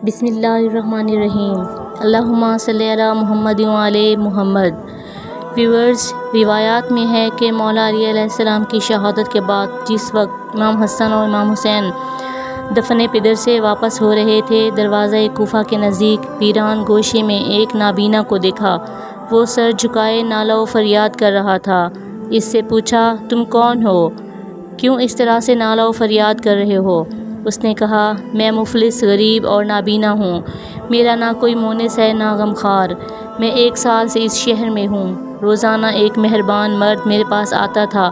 بسم اللہ الرحمن الرحیم۔ اللہم صلی علی محمد وعلی محمد۔ ویورز، روایات میں ہے کہ مولا علی علیہ السلام کی شہادت کے بعد جس وقت امام حسن اور امام حسین دفن پدر سے واپس ہو رہے تھے، دروازہ کوفہ کے نزدیک ویران گوشے میں ایک نابینا کو دیکھا۔ وہ سر جھکائے نالہ و فریاد کر رہا تھا۔ اس سے پوچھا، تم کون ہو؟ کیوں اس طرح سے نالہ و فریاد کر رہے ہو؟ اس نے کہا، میں مفلس، غریب اور نابینا ہوں۔ میرا نہ کوئی مونس ہے نہ غمخوار۔ میں 1 سال سے اس شہر میں ہوں۔ روزانہ ایک مہربان مرد میرے پاس آتا تھا،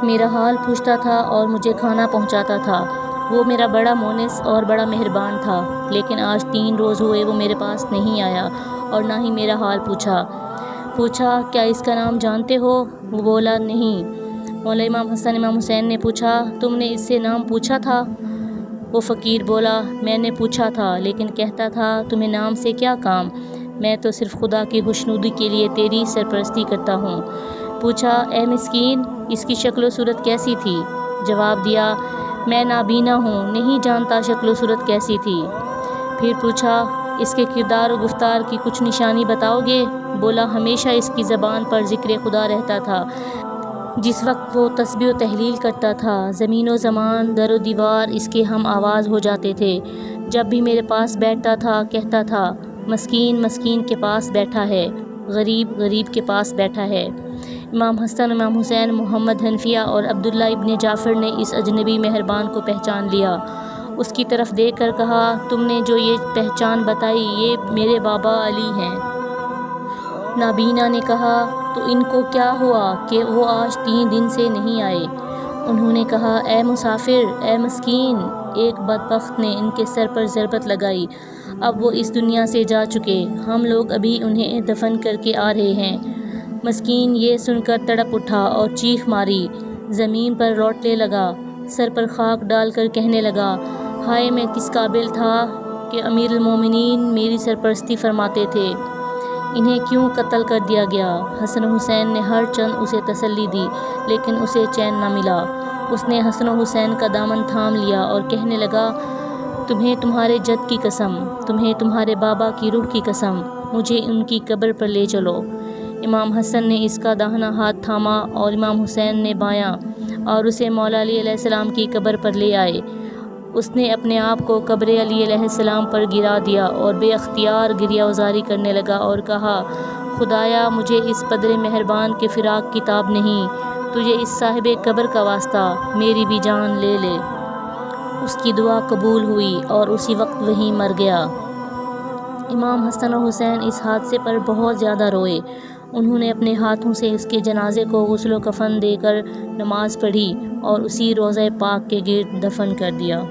میرا حال پوچھتا تھا اور مجھے کھانا پہنچاتا تھا۔ وہ میرا بڑا مونس اور بڑا مہربان تھا، لیکن آج 3 روز ہوئے وہ میرے پاس نہیں آیا اور نہ ہی میرا حال پوچھا۔ کیا اس کا نام جانتے ہو؟ وہ بولا، نہیں۔ مولا امام حسن امام حسین نے پوچھا، تم نے اس سے نام پوچھا تھا؟ وہ فقیر بولا، میں نے پوچھا تھا، لیکن کہتا تھا تمہیں نام سے کیا کام؟ میں تو صرف خدا کی خوشنودی کے لیے تیری سرپرستی کرتا ہوں۔ پوچھا، اے مسکین، اس کی شکل و صورت کیسی تھی؟ جواب دیا، میں نابینا ہوں، نہیں جانتا شکل و صورت کیسی تھی۔ پھر پوچھا، اس کے کردار و گفتار کی کچھ نشانی بتاؤ گے؟ بولا، ہمیشہ اس کی زبان پر ذکر خدا رہتا تھا۔ جس وقت وہ تسبیح و تحلیل کرتا تھا، زمین و زمان، در و دیوار اس کے ہم آواز ہو جاتے تھے۔ جب بھی میرے پاس بیٹھتا تھا، کہتا تھا، مسکین مسکین کے پاس بیٹھا ہے، غریب غریب کے پاس بیٹھا ہے۔ امام حسن امام حسین، محمد حنفیہ اور عبداللہ ابن جعفر نے اس اجنبی مہربان کو پہچان لیا۔ اس کی طرف دیکھ کر کہا، تم نے جو یہ پہچان بتائی، یہ میرے بابا علی ہیں۔ نابینا نے کہا، تو ان کو کیا ہوا کہ وہ آج 3 دن سے نہیں آئے؟ انہوں نے کہا، اے مسافر، اے مسکین، ایک بدبخت نے ان کے سر پر ضربت لگائی، اب وہ اس دنیا سے جا چکے، ہم لوگ ابھی انہیں دفن کر کے آ رہے ہیں۔ مسکین یہ سن کر تڑپ اٹھا اور چیخ ماری، زمین پر لوٹنے لگا، سر پر خاک ڈال کر کہنے لگا، ہائے میں کس قابل تھا کہ امیر المومنین میری سرپرستی فرماتے تھے، انہیں کیوں قتل کر دیا گیا؟ حسن و حسین نے ہر چند اسے تسلی دی، لیکن اسے چین نہ ملا۔ اس نے حسن و حسین کا دامن تھام لیا اور کہنے لگا، تمہیں تمہارے جد کی قسم، تمہیں تمہارے بابا کی روح کی قسم، مجھے ان کی قبر پر لے چلو۔ امام حسن نے اس کا داہنا ہاتھ تھاما اور امام حسین نے بایاں، اور اسے مولا علی علیہ السلام کی قبر پر لے آئے۔ اس نے اپنے آپ کو قبر علی علیہ السلام پر گرا دیا اور بے اختیار گریہ وزاری کرنے لگا اور کہا، خدایا، مجھے اس پدر مہربان کے فراق کی تاب نہیں، تجھے اس صاحب قبر کا واسطہ، میری بھی جان لے لے۔ اس کی دعا قبول ہوئی اور اسی وقت وہیں مر گیا۔ امام حسن و حسین اس حادثے پر بہت زیادہ روئے۔ انہوں نے اپنے ہاتھوں سے اس کے جنازے کو غسل و کفن دے کر نماز پڑھی اور اسی روضہ پاک کے گرد دفن کر دیا۔